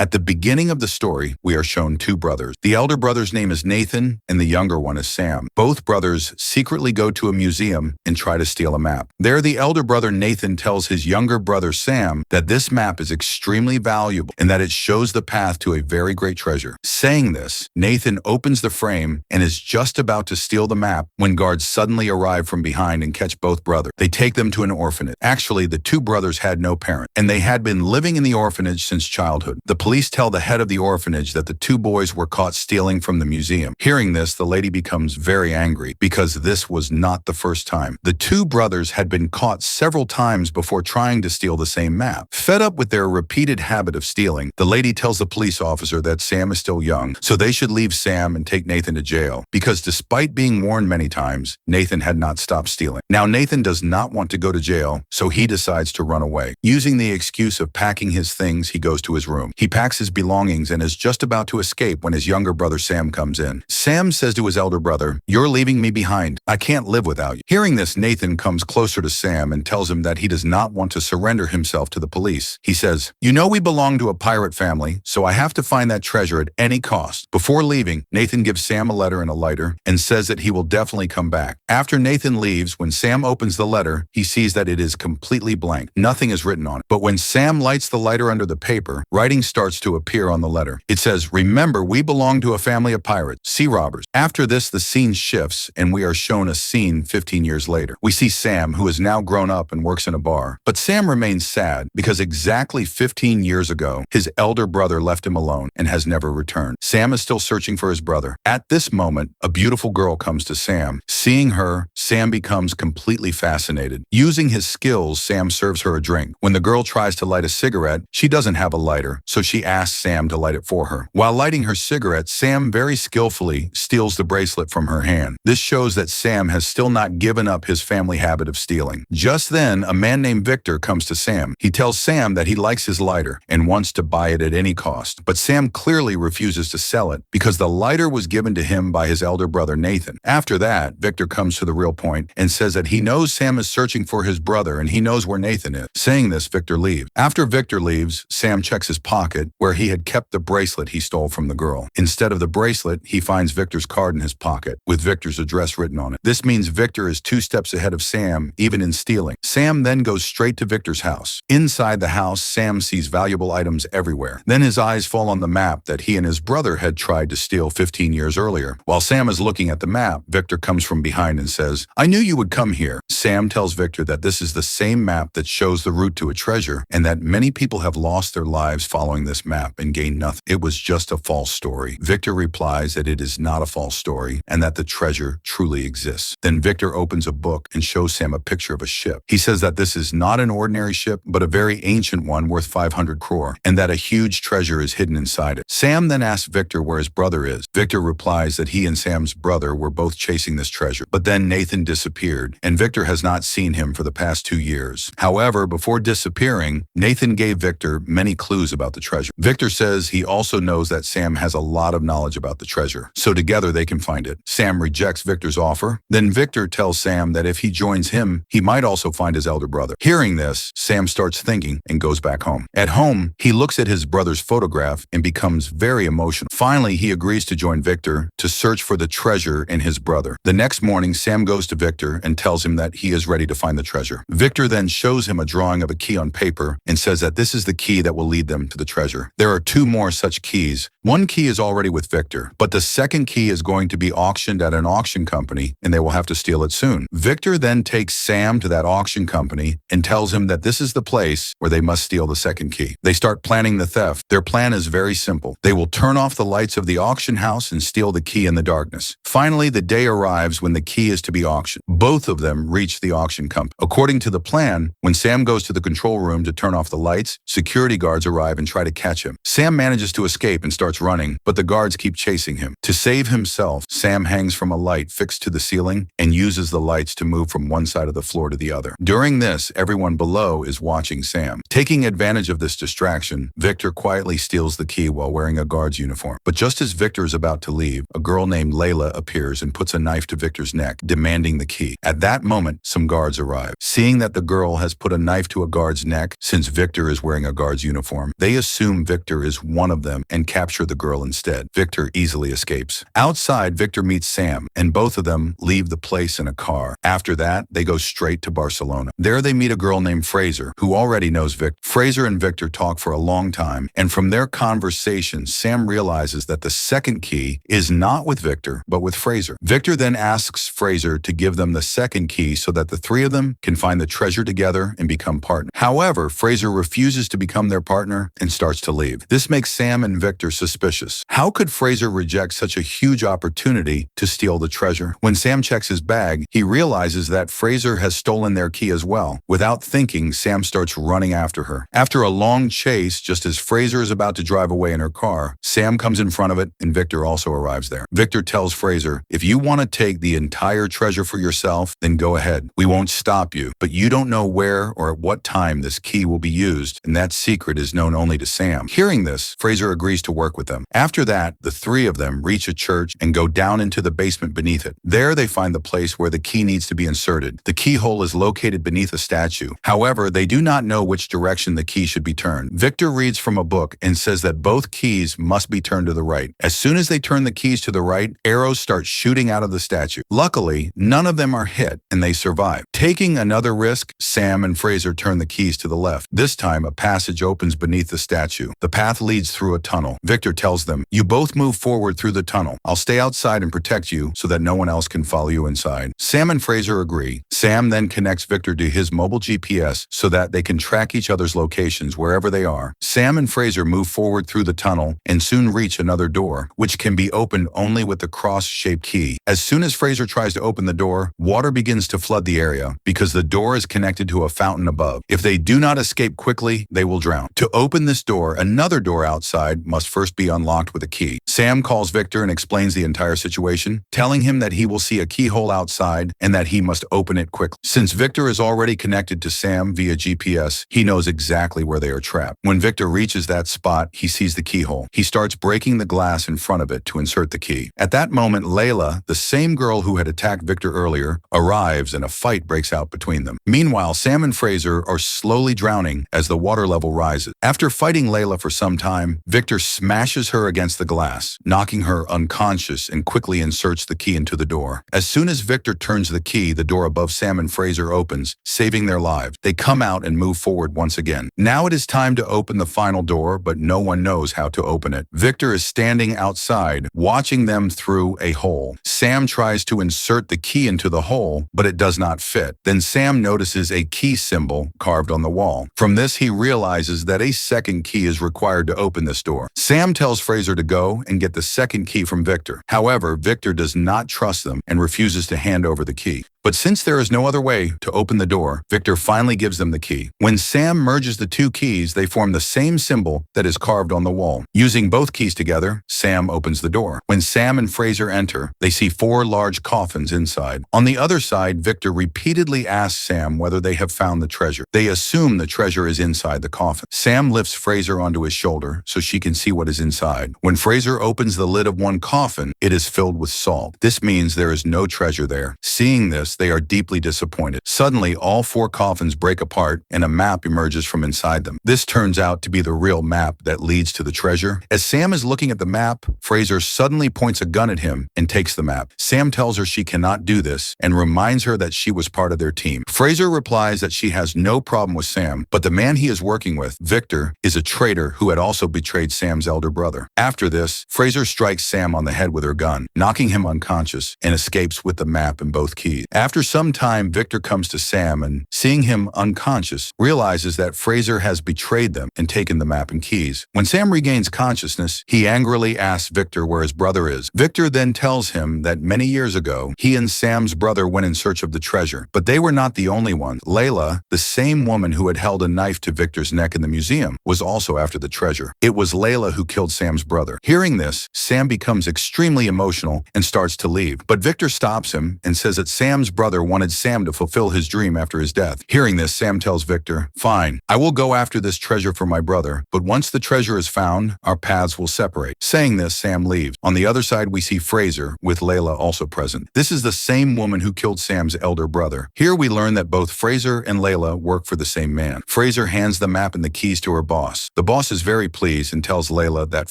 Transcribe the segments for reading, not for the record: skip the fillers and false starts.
At the beginning of the story, we are shown two brothers. The elder brother's name is Nathan, and the younger one is Sam. Both brothers secretly go to a museum and try to steal a map. There, the elder brother Nathan tells his younger brother Sam that this map is extremely valuable and that it shows the path to a very great treasure. Saying this, Nathan opens the frame and is just about to steal the map when guards suddenly arrive from behind and catch both brothers. They take them to an orphanage. Actually, the two brothers had no parent, and they had been living in the orphanage since childhood. The police tell the head of the orphanage that the two boys were caught stealing from the museum. Hearing this, the lady becomes very angry because this was not the first time. The two brothers had been caught several times before trying to steal the same map. Fed up with their repeated habit of stealing, the lady tells the police officer that Sam is still young, so they should leave Sam and take Nathan to jail, because despite being warned many times, Nathan had not stopped stealing. Now Nathan does not want to go to jail, so he decides to run away. Using the excuse of packing his things, he goes to his room. He packs his belongings and is just about to escape when his younger brother Sam comes in. Sam says to his elder brother, "You're leaving me behind. I can't live without you." Hearing this, Nathan comes closer to Sam and tells him that he does not want to surrender himself to the police. He says, "You know we belong to a pirate family, so I have to find that treasure at any cost." Before leaving, Nathan gives Sam a letter and a lighter and says that he will definitely come back. After Nathan leaves, when Sam opens the letter, he sees that it is completely blank. Nothing is written on it. But when Sam lights the lighter under the paper, writing starts to appear on the letter. It says, "Remember, we belong to a family of pirates, sea robbers." After this, the scene shifts and we are shown a scene 15 years later. We see Sam, who is now grown up and works in a bar. But Sam remains sad because exactly 15 years ago, his elder brother left him alone and has never returned. Sam is still searching for his brother. At this moment, a beautiful girl comes to Sam. Seeing her, Sam becomes completely fascinated. Using his skills, Sam serves her a drink. When the girl tries to light a cigarette, she doesn't have a lighter, so she asks Sam to light it for her. While lighting her cigarette, Sam very skillfully steals the bracelet from her hand. This shows that Sam has still not given up his family habit of stealing. Just then, a man named Victor comes to Sam. He tells Sam that he likes his lighter and wants to buy it at any cost, but Sam clearly refuses to sell it because the lighter was given to him by his elder brother Nathan. After that, Victor comes to the real point and says that he knows Sam is searching for his brother and he knows where Nathan is. Saying this, Victor leaves. After Victor leaves, Sam checks his pocket where he had kept the bracelet he stole from the girl. Instead of the bracelet, he finds Victor's card in his pocket with Victor's address written on it. This means Victor is 2 steps ahead of Sam, even in stealing. Sam then goes straight to Victor's house. Inside the house, Sam sees valuable items everywhere. Then his eyes fall on the map that he and his brother had tried to steal 15 years earlier. While Sam is looking at the map, Victor comes from behind and says, "I knew you would come here." Sam tells Victor that this is the same map that shows the route to a treasure and that many people have lost their lives following this map and gained nothing. It was just a false story. Victor replies that it is not a false story and that the treasure truly exists. Then Victor opens a book and shows Sam a picture of a ship. He says that this is not an ordinary ship, but a very ancient one worth 500 crore, and that a huge treasure is hidden inside it. Sam then asks Victor where his brother is. Victor replies that he and Sam's brother were both chasing this treasure, but then Nathan disappeared, and Victor has not seen him for the past 2 years. However, before disappearing, Nathan gave Victor many clues about the treasure. Victor says he also knows that Sam has a lot of knowledge about the treasure, so together they can find it. Sam rejects Victor's offer. Then Victor tells Sam that if he joins him, he might also find his elder brother. Hearing this, Sam starts thinking and goes back home. At home, he looks at his brother's photograph and becomes very emotional. Finally, he agrees to join Victor to search for the treasure in his brother. The next morning, Sam goes to Victor and tells him that he is ready to find the treasure. Victor then shows him a drawing of a key on paper and says that this is the key that will lead them to the treasure. There are 2 more such keys. One key is already with Victor, but the second key is going to be auctioned at an auction company and they will have to steal it soon. Victor then takes Sam to that auction company and tells him that this is the place where they must steal the second key. They start planning the theft. Their plan is very simple. They will turn off the lights of the auction house and steal the key in the darkness. Finally, the day arrives when the key is to be auctioned. Both of them reach the auction company. According to the plan, when Sam goes to the control room to turn off the lights, security guards arrive and try to catch him. Sam manages to escape and starts starts running, but the guards keep chasing him. To save himself, Sam hangs from a light fixed to the ceiling and uses the lights to move from one side of the floor to the other. During this, everyone below is watching Sam. Taking advantage of this distraction, Victor quietly steals the key while wearing a guard's uniform. But just as Victor is about to leave, a girl named Layla appears and puts a knife to Victor's neck, demanding the key. At that moment, some guards arrive. Seeing that the girl has put a knife to a guard's neck, since Victor is wearing a guard's uniform, they assume Victor is one of them and capture the girl instead. Victor easily escapes. Outside, Victor meets Sam, and both of them leave the place in a car. After that, they go straight to Barcelona. There they meet a girl named Fraser, who already knows Victor. Fraser and Victor talk for a long time, and from their conversation, Sam realizes that the second key is not with Victor, but with Fraser. Victor then asks Fraser to give them the second key so that the three of them can find the treasure together and become partners. However, Fraser refuses to become their partner and starts to leave. This makes Sam and Victor suspicious. How could Fraser reject such a huge opportunity to steal the treasure? When Sam checks his bag, he realizes that Fraser has stolen their key as well. Without thinking, Sam starts running after her. After a long chase, just as Fraser is about to drive away in her car, Sam comes in front of it and Victor also arrives there. Victor tells Fraser, "If you want to take the entire treasure for yourself, then go ahead. We won't stop you, but you don't know where or at what time this key will be used, and that secret is known only to Sam." Hearing this, Fraser agrees to work with them. After that, the three of them reach a church and go down into the basement beneath it. There they find the place where the key needs to be inserted. The keyhole is located beneath a statue. However, they do not know which direction the key should be turned. Victor reads from a book and says that both keys must be turned to the right. As soon as they turn the keys to the right, arrows start shooting out of the statue. Luckily, none of them are hit and they survive. Taking another risk, Sam and Fraser turn the keys to the left. This time, a passage opens beneath the statue. The path leads through a tunnel. Victor tells them, "You both move forward through the tunnel. I'll stay outside and protect you so that no one else can follow you inside." Sam and Fraser agree. Sam then connects Victor to his mobile GPS so that they can track each other's locations wherever they are. Sam and Fraser move forward through the tunnel and soon reach another door, which can be opened only with the cross-shaped key. As soon as Fraser tries to open the door, water begins to flood the area because the door is connected to a fountain above. If they do not escape quickly, they will drown. To open this door, another door outside must first be unlocked with a key. Sam calls Victor and explains the entire situation, telling him that he will see a keyhole outside and that he must open it quickly. Since Victor is already connected to Sam via GPS, he knows exactly where they are trapped. When Victor reaches that spot, he sees the keyhole. He starts breaking the glass in front of it to insert the key. At that moment, Layla, the same girl who had attacked Victor earlier, arrives and a fight breaks out between them. Meanwhile, Sam and Fraser are slowly drowning as the water level rises. After fighting Layla for some time, Victor smashes her against the glass, knocking her unconscious and quickly inserts the key into the door. As soon as Victor turns the key, the door above Sam and Fraser opens, saving their lives. They come out and move forward once again. Now it is time to open the final door, but no one knows how to open it. Victor is standing outside, watching them through a hole. Sam tries to insert the key into the hole, but it does not fit. Then Sam notices a key symbol carved on the wall. From this, he realizes that a second key is required to open this door. Sam tells Fraser to go and get the second key from Victor. However, Victor does not trust them and refuses to hand over the key. But since there is no other way to open the door, Victor finally gives them the key. When Sam merges the two keys, they form the same symbol that is carved on the wall. Using both keys together, Sam opens the door. When Sam and Fraser enter, they see 4 large coffins inside. On the other side, Victor repeatedly asks Sam whether they have found the treasure. They assume the treasure is inside the coffin. Sam lifts Fraser onto his shoulder so she can see what is inside. When Fraser opens the lid of one coffin, it is filled with salt. This means there is no treasure there. Seeing this, they are deeply disappointed. Suddenly, all 4 coffins break apart and a map emerges from inside them. This turns out to be the real map that leads to the treasure. As Sam is looking at the map, Fraser suddenly points a gun at him and takes the map. Sam tells her she cannot do this and reminds her that she was part of their team. Fraser replies that she has no problem with Sam, but the man he is working with, Victor, is a traitor who had also betrayed Sam's elder brother. After this, Fraser strikes Sam on the head with her gun, knocking him unconscious, and escapes with the map and both keys. After some time, Victor comes to Sam and, seeing him unconscious, realizes that Fraser has betrayed them and taken the map and keys. When Sam regains consciousness, he angrily asks Victor where his brother is. Victor then tells him that many years ago, he and Sam's brother went in search of the treasure. But they were not the only ones. Layla, the same woman who had held a knife to Victor's neck in the museum, was also after the treasure. It was Layla who killed Sam's brother. Hearing this, Sam becomes extremely emotional and starts to leave. But Victor stops him and says that Sam's brother wanted Sam to fulfill his dream after his death. Hearing this, Sam tells Victor, "Fine, I will go after this treasure for my brother, but once the treasure is found, our paths will separate." Saying this, Sam leaves. On the other side, we see Fraser, with Layla also present. This is the same woman who killed Sam's elder brother. Here we learn that both Fraser and Layla work for the same man. Fraser hands the map and the keys to her boss. The boss is very pleased and tells Layla that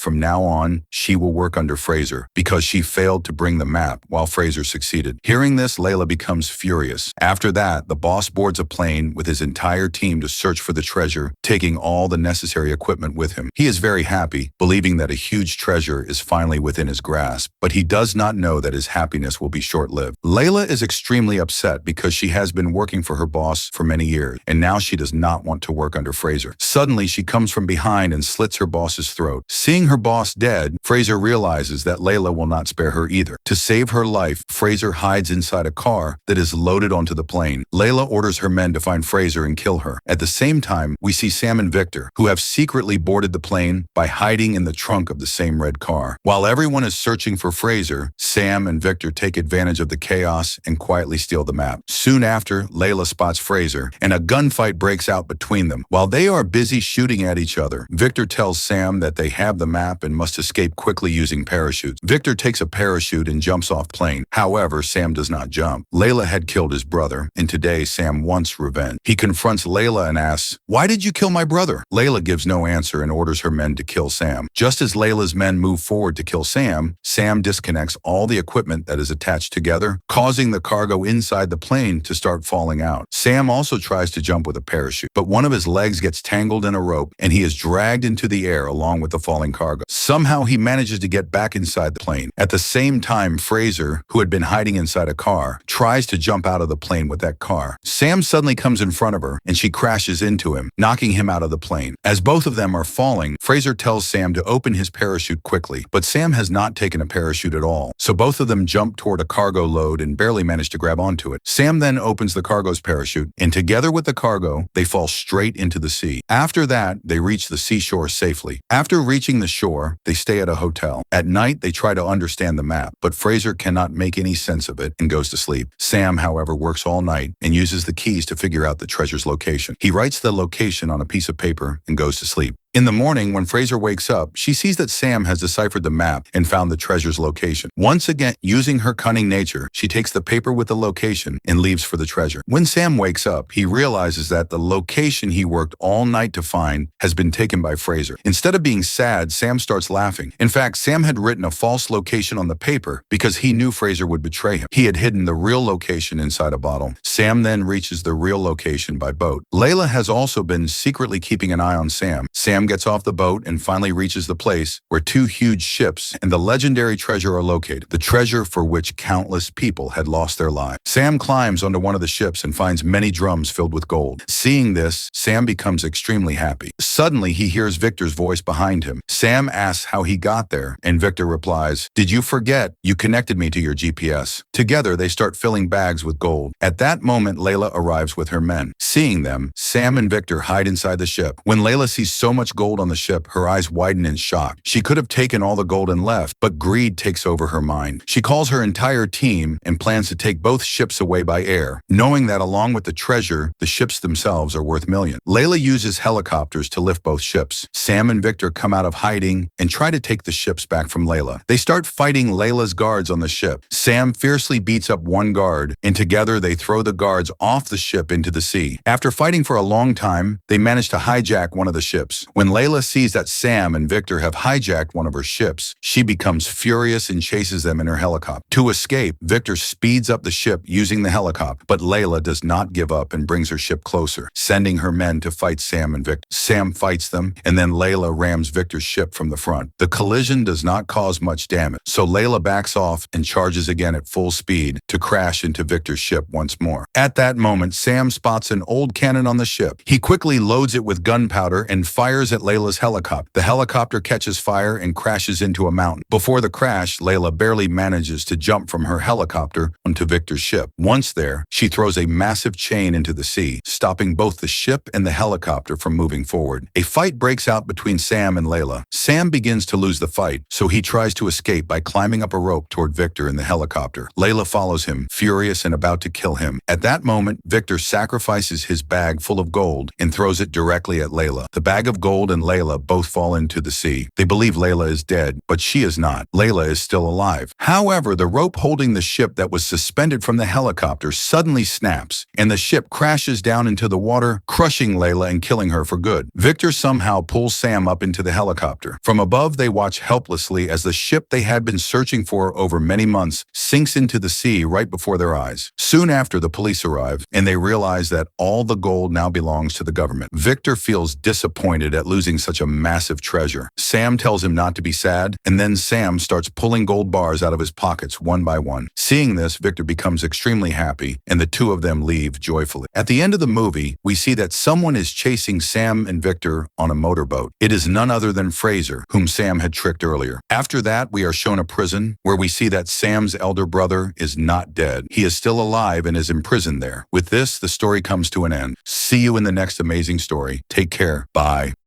from now on, she will work under Fraser because she failed to bring the map while Fraser succeeded. Hearing this, Layla becomes furious. After that, the boss boards a plane with his entire team to search for the treasure, taking all the necessary equipment with him. He is very happy, believing that a huge treasure is finally within his grasp, but he does not know that his happiness will be short-lived. Layla is extremely upset because she has been working for her boss for many years, and now she does not want to work under Fraser. Suddenly, she comes from behind and slits her boss's throat. Seeing her boss dead, Fraser realizes that Layla will not spare her either. To save her life, Fraser hides inside a car that is loaded onto the plane. Layla orders her men to find Fraser and kill her. At the same time, we see Sam and Victor, who have secretly boarded the plane by hiding in the trunk of the same red car. While everyone is searching for Fraser, Sam and Victor take advantage of the chaos and quietly steal the map. Soon after, Layla spots Fraser, and a gunfight breaks out between them. While they are busy shooting at each other, Victor tells Sam that they have the map and must escape quickly using parachutes. Victor takes a parachute and jumps off plane. However, Sam does not jump. Layla had killed his brother, and today Sam wants revenge. He confronts Layla and asks, "Why did you kill my brother?" Layla gives no answer and orders her men to kill Sam. Just as Layla's men move forward to kill Sam, Sam disconnects all the equipment that is attached together, causing the cargo inside the plane to start falling out. Sam also tries to jump with a parachute, but one of his legs gets tangled in a rope and he is dragged into the air along with the falling cargo. Somehow he manages to get back inside the plane. At the same time, Fraser, who had been hiding inside a car, tries to jump out of the plane with that car. Sam suddenly comes in front of her and she crashes into him, knocking him out of the plane. As both of them are falling, Fraser tells Sam to open his parachute quickly, but Sam has not taken a parachute at all, so both of them jump toward a cargo load and barely manage to grab onto it. Sam then opens the cargo's parachute, and together with the cargo, they fall straight into the sea. After that, they reach the seashore safely. After reaching the shore, they stay at a hotel. At night, they try to understand the map, but Fraser cannot make any sense of it and goes to sleep. Sam, however, works all night and uses the keys to figure out the treasure's location. He writes the location on a piece of paper and goes to sleep. In the morning, when Fraser wakes up, she sees that Sam has deciphered the map and found the treasure's location. Once again, using her cunning nature, she takes the paper with the location and leaves for the treasure. When Sam wakes up, he realizes that the location he worked all night to find has been taken by Fraser. Instead of being sad, Sam starts laughing. In fact, Sam had written a false location on the paper because he knew Fraser would betray him. He had hidden the real location inside a bottle. Sam then reaches the real location by boat. Layla has also been secretly keeping an eye on Sam. Sam gets off the boat and finally reaches the place where two huge ships and the legendary treasure are located, the treasure for which countless people had lost their lives. Sam climbs onto one of the ships and finds many drums filled with gold. Seeing this, Sam becomes extremely happy. Suddenly, he hears Victor's voice behind him. Sam asks how he got there, and Victor replies, "Did you forget? You connected me to your GPS." Together, they start filling bags with gold. At that moment, Layla arrives with her men. Seeing them, Sam and Victor hide inside the ship. When Layla sees so much gold on the ship, her eyes widen in shock. She could have taken all the gold and left, but greed takes over her mind. She calls her entire team and plans to take both ships away by air, knowing that along with the treasure, the ships themselves are worth millions. Layla uses helicopters to lift both ships. Sam and Victor come out of hiding and try to take the ships back from Layla. They start fighting Layla's guards on the ship. Sam fiercely beats up one guard, and together they throw the guards off the ship into the sea. After fighting for a long time, they manage to hijack one of the ships. When When Layla sees that Sam and Victor have hijacked one of her ships, she becomes furious and chases them in her helicopter. To escape, Victor speeds up the ship using the helicopter, but Layla does not give up and brings her ship closer, sending her men to fight Sam and Victor. Sam fights them, and then Layla rams Victor's ship from the front. The collision does not cause much damage, so Layla backs off and charges again at full speed to crash into Victor's ship once more. At that moment, Sam spots an old cannon on the ship. He quickly loads it with gunpowder and fires at Layla's helicopter. The helicopter catches fire and crashes into a mountain. Before the crash, Layla barely manages to jump from her helicopter onto Victor's ship. Once there, she throws a massive chain into the sea, stopping both the ship and the helicopter from moving forward. A fight breaks out between Sam and Layla. Sam begins to lose the fight, so he tries to escape by climbing up a rope toward Victor in the helicopter. Layla follows him, furious and about to kill him. At that moment, Victor sacrifices his bag full of gold and throws it directly at Layla. The bag of gold and Layla both fall into the sea. They believe Layla is dead, but she is not. Layla is still alive. However, the rope holding the ship that was suspended from the helicopter suddenly snaps, and the ship crashes down into the water, crushing Layla and killing her for good. Victor somehow pulls Sam up into the helicopter. From above, they watch helplessly as the ship they had been searching for over many months sinks into the sea right before their eyes. Soon after, the police arrive, and they realize that all the gold now belongs to the government. Victor feels disappointed at losing such a massive treasure. Sam tells him not to be sad, and then Sam starts pulling gold bars out of his pockets one by one. Seeing this, Victor becomes extremely happy, and the two of them leave joyfully. At the end of the movie, we see that someone is chasing Sam and Victor on a motorboat. It is none other than Fraser, whom Sam had tricked earlier. After that, we are shown a prison where we see that Sam's elder brother is not dead. He is still alive and is imprisoned there. With this, the story comes to an end. See you in the next amazing story. Take care. Bye.